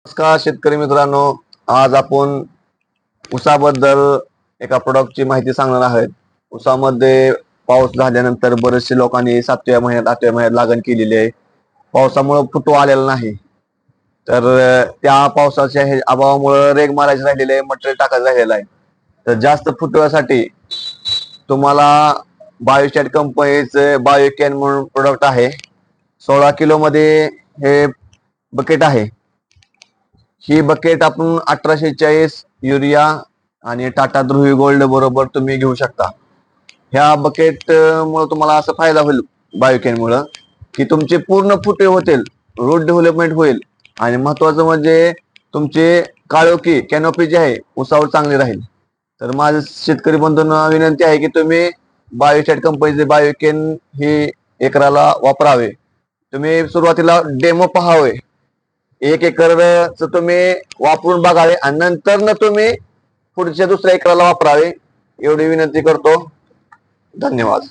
नमस्कार शेतकरी मित्रांनो, आज आपण ऊसाबद्दल एका प्रोडक्टची माहिती सांगणार आहोत. ऊसामध्ये पाऊस झाल्यानंतर बरेचसे लोकांनी 7व्या महिन्यात 8व्या महिन्यात लागण केलेली आहे. पावसामुळे फुटवा आलेला नाही. तर त्या पावसाच्या अभावामुळे रेग मारायचे राहिलेले आहे, मटेरियल टाकायचं राहिलेलं आहे. तर जास्त फुटव्यासाठी तुम्हाला बायोस्टॅट कंपनीचे बायोकॅन म्हणून प्रोडक्ट आहे. 16 किलो मध्ये हे बकेट आहे. ही बकेट आपण 1840 युरिया आणि टाटा ध्रुवी गोल्ड बरोबर तुम्ही घेऊ शकता. ह्या बकेट मुळे तुम्हाला असा फायदा होईल बायोकॅन मुळे की तुमचे पूर्ण फुटे होतील, रूट डेव्हलपमेंट होईल आणि महत्वाचं म्हणजे तुमचे काळोखी कॅनोपी जी आहे उसावर चांगली राहील. तर माझं शेतकरी बंधूंना विनंती आहे की तुम्ही बायोस्टॅट कंपनीचे बायोकॅन हे एकराला वापरावे. तुम्ही सुरुवातीला डेमो पहावे, 1 एकरच तुम्ही वापरून बघावे आणि नंतर तुम्ही पुढच्या दुसऱ्या एकराला वापरावे एवढी विनंती करतो. धन्यवाद.